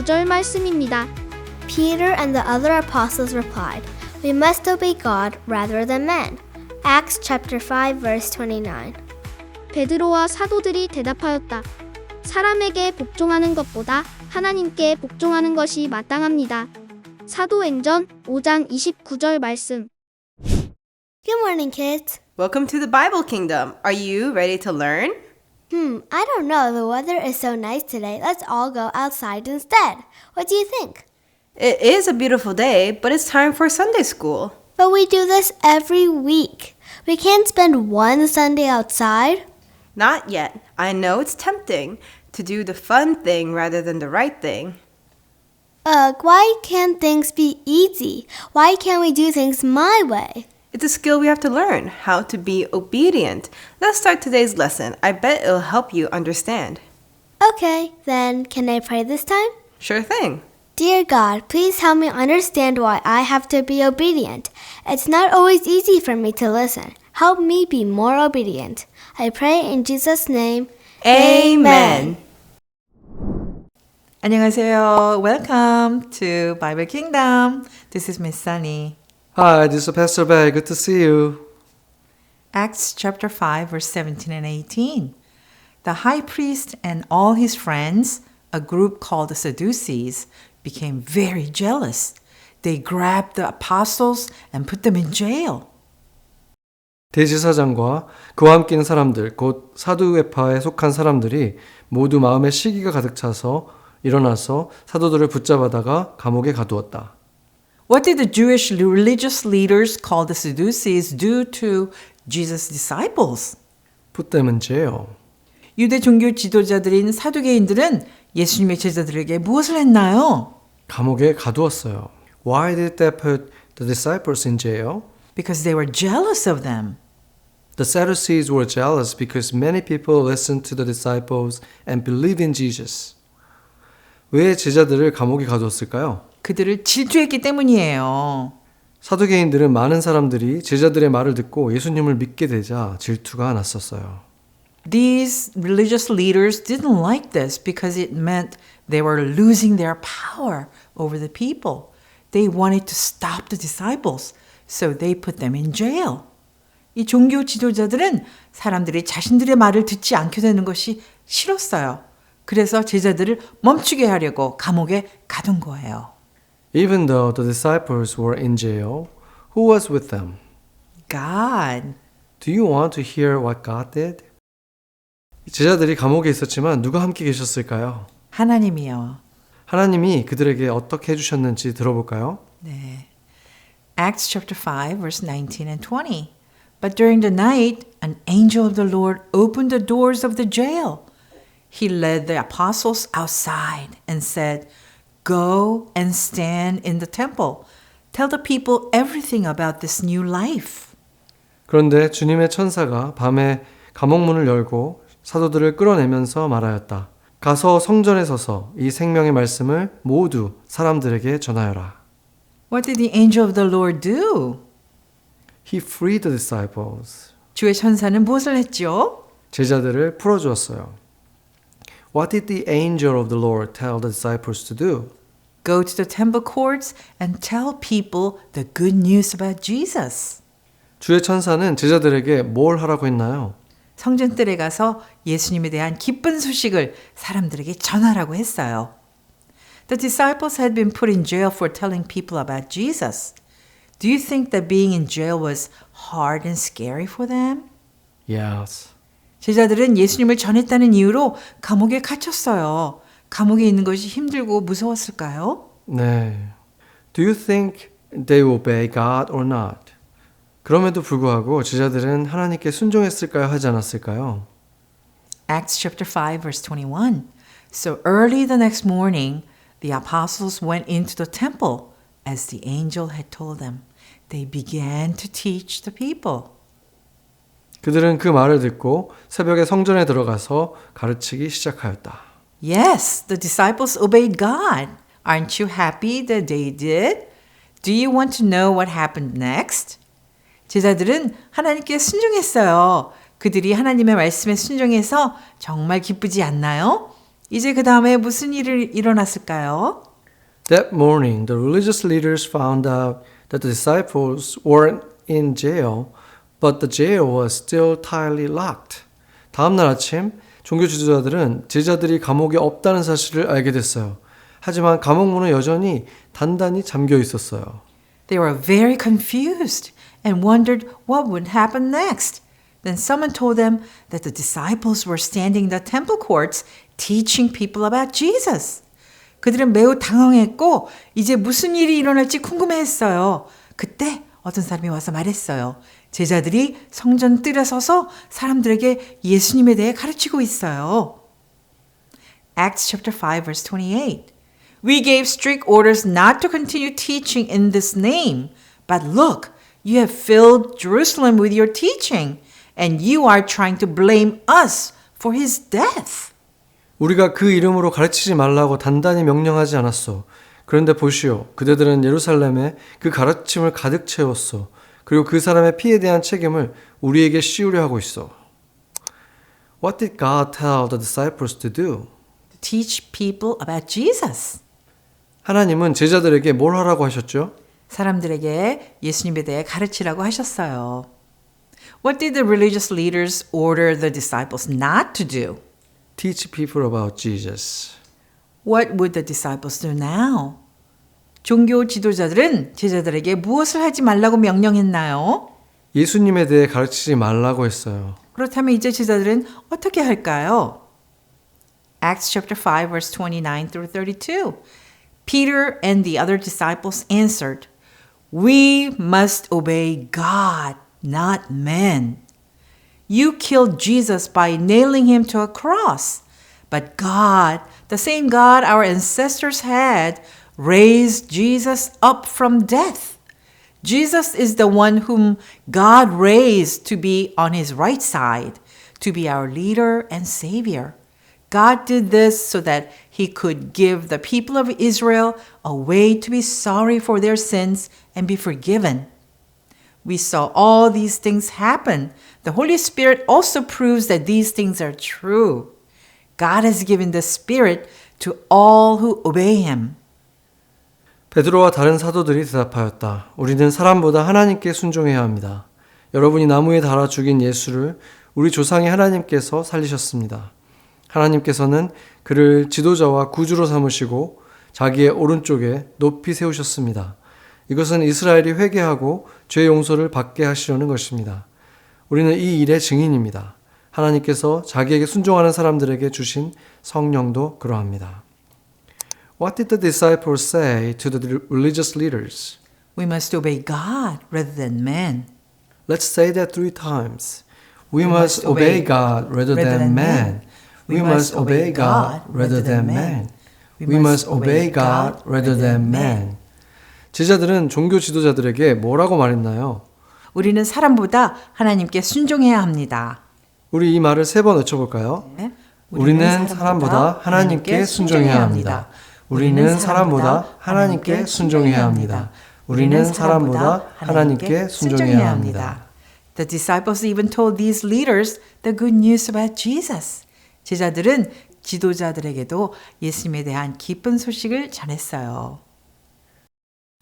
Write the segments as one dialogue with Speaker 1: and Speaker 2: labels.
Speaker 1: 29절 말씀입니다.
Speaker 2: Peter and the other apostles replied, We must obey God rather than men. Acts chapter 5 verse 29.
Speaker 1: 베드로와 사도들이 대답하였다. 사람에게 복종하는 것보다 하나님께 복종하는 것이 마땅합니다. 사도행전 5장 29절 말씀.
Speaker 2: Good morning, kids.
Speaker 3: Welcome to the Bible Kingdom. Are you ready to learn?
Speaker 2: I don't know. The weather is so nice today. Let's all go outside instead. What do you think?
Speaker 3: It is a beautiful day, but it's time for Sunday school.
Speaker 2: But we do this every week. We can't spend one Sunday outside.
Speaker 3: Not yet. I know it's tempting to do the fun thing rather than the right thing.
Speaker 2: Ugh, why can't things be easy? Why can't we do things my way?
Speaker 3: It's a skill we have to learn, how to be obedient. Let's start today's lesson. I bet it'll help you understand.
Speaker 2: Okay, then can I pray this time?
Speaker 3: Sure thing.
Speaker 2: Dear God, please help me understand why I have to be obedient. It's not always easy for me to listen. Help me be more obedient. I pray in Jesus' name.
Speaker 3: Amen.
Speaker 4: 안녕하세요. Welcome to Bible Kingdom. This is Miss Sunny.
Speaker 5: Hi, this is Pastor Bay. Good to see you.
Speaker 4: Acts chapter 5, verse 17 and 18. The high priest and all his friends, a group called the Sadducees, became very jealous. They grabbed the apostles and put them in jail.
Speaker 5: 대제사장과 그와 함께 있는 사람들, 곧 사두개파에 속한 사람들이 모두 마음에 시기가 가득 차서 일어나서 사도들을 붙잡아다가 감옥에 가두었다.
Speaker 4: What did the Jewish religious leaders called the Sadducees do to Jesus' disciples?
Speaker 5: Put them in jail.
Speaker 4: 유대 종교 지도자들인 사두개인들은 예수님의 제자들에게 무엇을 했나요?
Speaker 5: 감옥에 가두었어요. Why did they put the disciples in jail?
Speaker 4: Because they were jealous of them.
Speaker 5: The Sadducees were jealous because many people listened to the disciples and believed in Jesus. 왜 제자들을 감옥에 가두었을까요?
Speaker 4: 그들을 질투했기 때문이에요.
Speaker 5: 사두개인들은 많은 사람들이 제자들의 말을 듣고 예수님을 믿게 되자 질투가 났었어요.
Speaker 4: These religious leaders didn't like this because it meant they were losing their power over the people. They wanted to stop the disciples, so they put them in jail. 이 종교 지도자들은 사람들이 자신들의 말을 듣지 않게 되는 것이 싫었어요. 그래서 제자들을 멈추게 하려고 감옥에 가둔 거예요.
Speaker 5: Even though the disciples were in jail, who was with them?
Speaker 4: God.
Speaker 5: Do you want to hear what God did? 제자들이 감옥에 있었지만 누가 함께 계셨을까요?
Speaker 4: 하나님이요.
Speaker 5: 하나님이 그들에게 어떻게 해주셨는지 들어볼까요?
Speaker 4: 네. Acts chapter 5 verse 19 and 20. But during the night, an angel of the Lord opened the doors of the jail. He led the apostles outside and said, Go and stand in the temple. Tell the people everything about this new life.
Speaker 5: 그런데 주님의 천사가 밤에 감옥문을 열고 사도들을 끌어내면서 말하였다. 가서 성전에 서서 이 생명의 말씀을 모두 사람들에게 전하여라.
Speaker 4: What did the angel of the Lord do?
Speaker 5: He freed the disciples.
Speaker 4: 주의 천사는 무엇을 했죠?
Speaker 5: 제자들을 풀어주었어요. What did the angel of the Lord tell the disciples to do?
Speaker 4: Go to the temple courts and tell people the good news about Jesus.
Speaker 5: 주의 천사는 제자들에게 뭘 하라고 했나요?
Speaker 4: 성전들에 가서 예수님에 대한 기쁜 소식을 사람들에게 전하라고 했어요. The disciples had been put in jail for telling people about Jesus. Do you think that being in jail was hard and scary for them?
Speaker 5: Yes.
Speaker 4: 제자들은 예수님을 전했다는 이유로 감옥에 갇혔어요. 감옥에 있는 것이 힘들고 무서웠을까요?
Speaker 5: 네. Do you think they obey God or not? 그럼에도 불구하고 제자들은 하나님께 순종했을까요? 하지 않았을까요?
Speaker 4: Acts chapter 5 verse 21. So early the next morning, the apostles went into the temple as the angel had told them. They began to teach the people.
Speaker 5: 그들은 그 말을 듣고 새벽에 성전에 들어가서 가르치기 시작하였다.
Speaker 4: Yes, the disciples obeyed God. Aren't you happy that they did? Do you want to know what happened next? 제자들은 하나님께 순종했어요. 그들이 하나님의 말씀에 순종해서 정말 기쁘지 않나요? 이제 그 다음에 무슨 일이 일어났을까요?
Speaker 5: That morning, the religious leaders found out that the disciples weren't in jail, but the jail was still tightly locked. 다음 날 아침, 종교 지도자들은 제자들이 감옥에 없다는 사실을 알게 됐어요. 하지만 감옥 문은 여전히 단단히 잠겨 있었어요.
Speaker 4: They were very confused and wondered what would happen next. Then someone told them that the disciples were standing in the temple courts teaching people about Jesus. 그들은 매우 당황했고 이제 무슨 일이 일어날지 궁금해했어요. 그때 어떤 사람이 와서 말했어요. 제자들이 성전 뜰에 서서 사람들에게 예수님에 대해 가르치고 있어요. Acts chapter 5 verse 28. We gave strict orders not to continue teaching in this name. But look, you have filled Jerusalem with your teaching, and you are trying to blame us for his death.
Speaker 5: 우리가 그 이름으로 가르치지 말라고 단단히 명령하지 않았소. 그런데 보시오. 그대들은 예루살렘에 그 가르침을 가득 채웠소. 그리고 그 사람의 피에 대한 책임을 우리에게 씌우려 하고 있어. What did God tell the disciples to do?
Speaker 4: To teach people about Jesus.
Speaker 5: 하나님은 제자들에게 뭘 하라고 하셨죠?
Speaker 4: 사람들에게 예수님에 대해 가르치라고 하셨어요. What did the religious leaders order the disciples not to do?
Speaker 5: Teach people about Jesus.
Speaker 4: What would the disciples do now? 종교 지도자들은 제자들에게 무엇을 하지 말라고 명령했나요?
Speaker 5: 예수님에 대해 가르치지 말라고 했어요.
Speaker 4: 그렇다면 이제 제자들은 어떻게 할까요? Acts chapter 5 verse 29 through 32. Peter and the other disciples answered, We must obey God, not men. You killed Jesus by nailing him to a cross. But God, the same God our ancestors had, raised Jesus up from death. Jesus is the one whom God raised to be on his right side, to be our leader and savior. God did this so that he could give the people of Israel a way to be sorry for their sins and be forgiven. We saw all these things happen. The Holy Spirit also proves that these things are true. God has given the Spirit to all who obey him.
Speaker 5: 베드로와 다른 사도들이 대답하였다. 우리는 사람보다 하나님께 순종해야 합니다. 여러분이 나무에 달아 죽인 예수를 우리 조상의 하나님께서 살리셨습니다. 하나님께서는 그를 지도자와 구주로 삼으시고 자기의 오른쪽에 높이 세우셨습니다. 이것은 이스라엘이 회개하고 죄 용서를 받게 하시려는 것입니다. 우리는 이 일의 증인입니다. 하나님께서 자기에게 순종하는 사람들에게 주신 성령도 그러합니다. What did the disciples say to the religious leaders?
Speaker 4: We must obey God rather than men.
Speaker 5: Let's say that 3 times. We must obey God rather than man. We must obey God rather than man. We must obey God rather than man. 제자들은 종교 지도자들에게 뭐라고 말했나요?
Speaker 4: 우리는 사람보다 하나님께 순종해야 합니다.
Speaker 5: 우리 이 말을 3번 외쳐볼까요?
Speaker 4: 네.
Speaker 5: 우리는 사람보다 하나님께 순종해야 합니다. 우리는 사람보다 하나님께 순종해야 합니다. 우리는 사람보다 하나님께 순종해야 합니다.
Speaker 4: The disciples even told these leaders the good news about Jesus. 제자들은 지도자들에게도 예수님에 대한 기쁜 소식을 전했어요.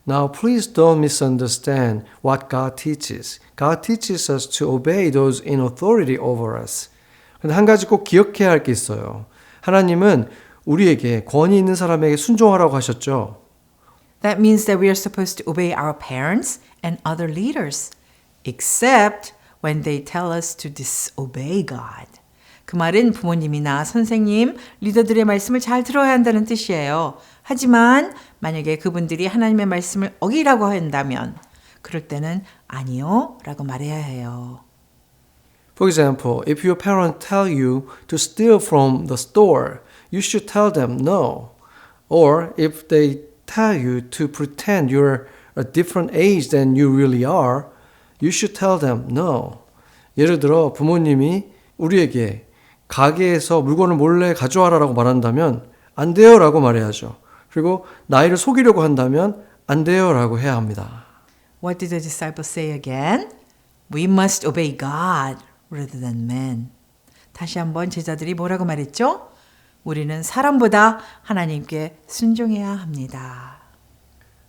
Speaker 5: Now please don't misunderstand what God teaches. God teaches us to obey those in authority over us. 근데 한 가지 꼭 기억해야 할 게 있어요. 하나님은 우리에게 권위 있는 사람에게 순종하라고 하셨죠.
Speaker 4: That means that we are supposed to obey our parents and other leaders, except when they tell us to disobey God. 그 말은 부모님이나 선생님, 리더들의 말씀을 잘 들어야 한다는 뜻이에요. 하지만 만약에 그분들이 하나님의 말씀을 어기라고 한다면 그럴 때는 아니요 라고 말해야 해요.
Speaker 5: For example, if your parents tell you to steal from the store, you should tell them no. Or if they tell you to pretend you're a different age than you really are, you should tell them no. 예를 들어 부모님이 우리에게 가게에서 물건을 몰래 가져와라라고 말한다면 안 돼요라고 말해야죠. 그리고 나이를 속이려고 한다면 안 돼요라고 해야 합니다.
Speaker 4: What did the disciples say again? We must obey God rather than men. 다시 한번 제자들이 뭐라고 말했죠? 우리는 사람보다 하나님께 순종해야 합니다.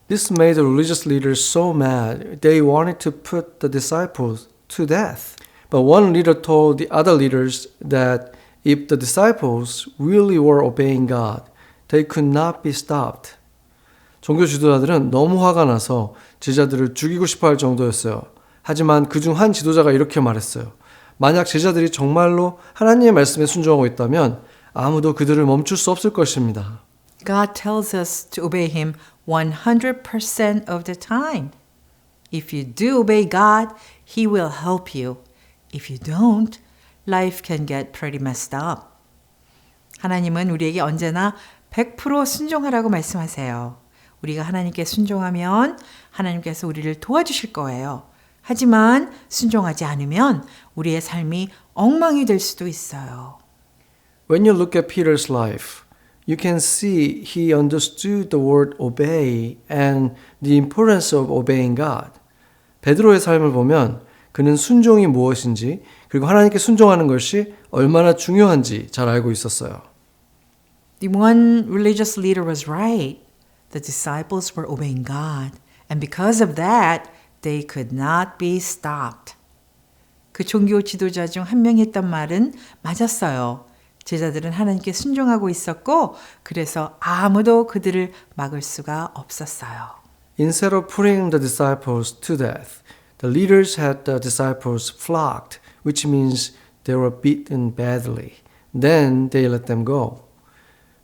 Speaker 5: This made the religious leaders so mad, they wanted to put the disciples to death. But one leader told the other leaders that if the disciples really were obeying God, they could not be stopped. 종교 지도자들은 너무 화가 나서 제자들을 죽이고 싶어 할 정도였어요. 하지만 그중 한 지도자가 이렇게 말했어요. 만약 제자들이 정말로 하나님의 말씀에 순종하고 있다면 아무도 그들을 멈출 수 없을 것입니다.
Speaker 4: God tells us to obey Him 100% of the time. If you do obey God, He will help you. If you don't, life can get pretty messed up. 하나님은 우리에게 언제나 100% 순종하라고 말씀하세요. 우리가 하나님께 순종하면 하나님께서 우리를 도와주실 거예요. 하지만 순종하지 않으면 우리의 삶이 엉망이 될 수도 있어요.
Speaker 5: When you look at Peter's life, you can see he understood the word obey and the importance of obeying God. 베드로의 삶을 보면 그는 순종이 무엇인지 그리고 하나님께 순종하는 것이 얼마나 중요한지 잘 알고 있었어요.
Speaker 4: The one religious leader was right. The disciples were obeying God. And because of that, they could not be stopped. 그 종교 지도자 중 한 명이 했던 말은 맞았어요. 제자들은 하나님께 순종하고 있었고 그래서 아무도 그들을 막을 수가 없었어요.
Speaker 5: Instead of putting the disciples to death, the leaders had the disciples flogged, which means they were beaten badly. Then they let them go.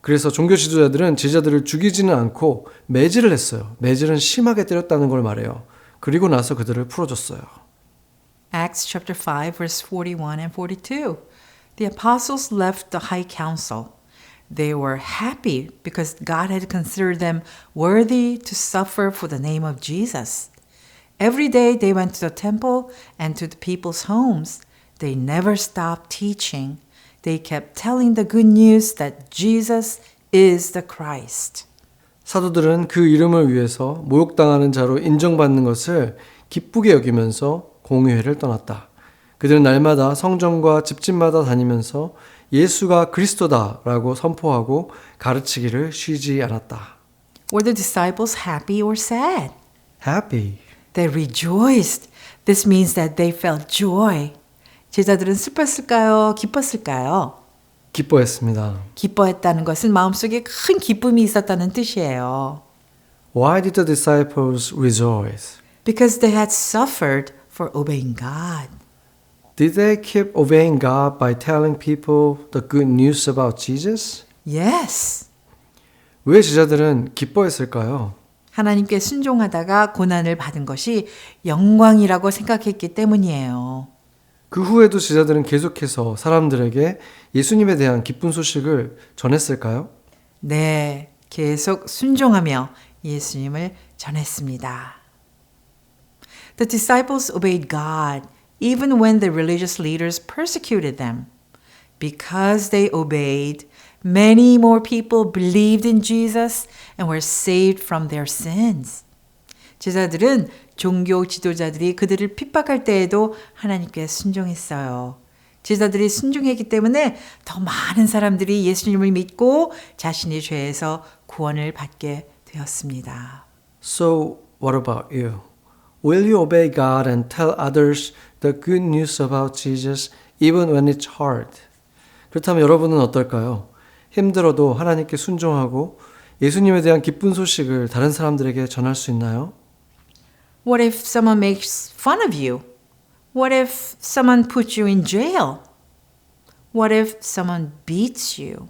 Speaker 5: 그래서 종교 지도자들은 제자들을 죽이지는 않고 매질을 했어요. 매질은 심하게 때렸다는 걸 말해요. 그리고 나서 그들을 풀어줬어요.
Speaker 4: Acts chapter 5 verse 41 and 42. The apostles left the high council. They were happy because God had considered them worthy to suffer for the name of Jesus. Every day they went to the temple and to the people's homes. They never stopped teaching. They kept telling the good news that Jesus is the Christ.
Speaker 5: 사도들은 그 이름을 위해서 모욕당하는 자로 인정받는 것을 기쁘게 여기면서 공회를 떠났다. 그들은 날마다 성전과 집집마다 다니면서 예수가 그리스도다라고 선포하고 가르치기를 쉬지 않았다.
Speaker 4: Were the disciples happy or sad?
Speaker 5: Happy.
Speaker 4: They rejoiced. This means that they felt joy. 제자들은 슬펐을까요? 기뻤을까요?
Speaker 5: 기뻐했습니다.
Speaker 4: 기뻐했다는 것은 마음속에 큰 기쁨이 있었다는 뜻이에요.
Speaker 5: Why did the disciples rejoice?
Speaker 4: Because they had suffered for obeying God.
Speaker 5: Did they keep obeying God by telling people the good news about Jesus?
Speaker 4: Yes.
Speaker 5: 왜 제자들은 기뻐했을까요?
Speaker 4: 하나님께 순종하다가 고난을 받은 것이 영광이라고 생각했기 때문이에요.
Speaker 5: 그 후에도 제자들은 계속해서 사람들에게 예수님에 대한 기쁜 소식을 전했을까요?
Speaker 4: 네, 계속 순종하며 예수님을 전했습니다. The disciples obeyed God even when the religious leaders persecuted them. Because they obeyed, many more people believed in Jesus and were saved from their sins. 제자들은 종교 지도자들이 그들을 핍박할 때에도 하나님께 순종했어요. 제자들이 순종했기 때문에 더 많은 사람들이 예수님을 믿고 자신의 죄에서 구원을 받게 되었습니다.
Speaker 5: So, what about you? Will you obey God and tell others the good news about Jesus even when it's hard? 그렇다면 여러분은 어떨까요? 힘들어도 하나님께 순종하고 예수님에 대한 기쁜 소식을 다른 사람들에게 전할 수 있나요?
Speaker 4: What if someone makes fun of you? What if someone puts you in jail? What if someone beats you?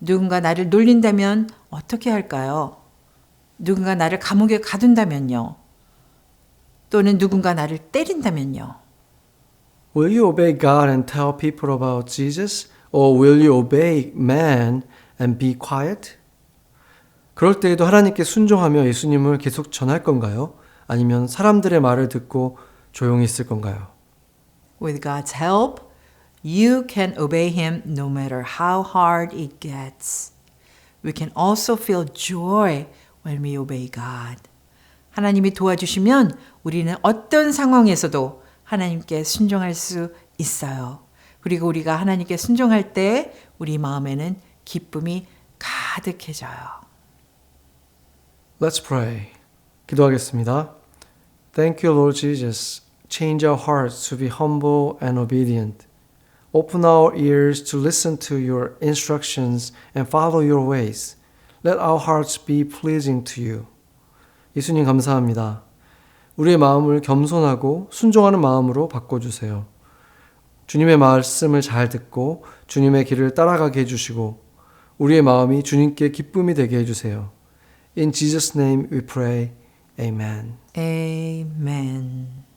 Speaker 4: 누군가 나를 놀린다면 어떻게 할까요? 누군가 나를 감옥에 가둔다면요? 또는 누군가 나를 때린다면요?
Speaker 5: Will you obey God and tell people about Jesus? Or will you obey man and be quiet? 그럴 때에도 하나님께 순종하며 예수님을 계속 전할 건가요? 아니면 사람들의 말을 듣고 조용히 있을 건가요?
Speaker 4: With God's help, you can obey Him no matter how hard it gets. We can also feel joy when we obey God. 하나님이 도와주시면 우리는 어떤 상황에서도 하나님께 순종할 수 있어요. 그리고 우리가 하나님께 순종할 때 우리 마음에는 기쁨이 가득해져요.
Speaker 5: Let's pray. 기도하겠습니다. Thank you, Lord Jesus. Change our hearts to be humble and obedient. Open our ears to listen to your instructions and follow your ways. Let our hearts be pleasing to you. 예수님 감사합니다. 우리의 마음을 겸손하고 순종하는 마음으로 바꿔주세요. 주님의 말씀을 잘 듣고 주님의 길을 따라가게 해주시고 우리의 마음이 주님께 기쁨이 되게 해주세요. In Jesus' name we pray. Amen.
Speaker 4: Amen.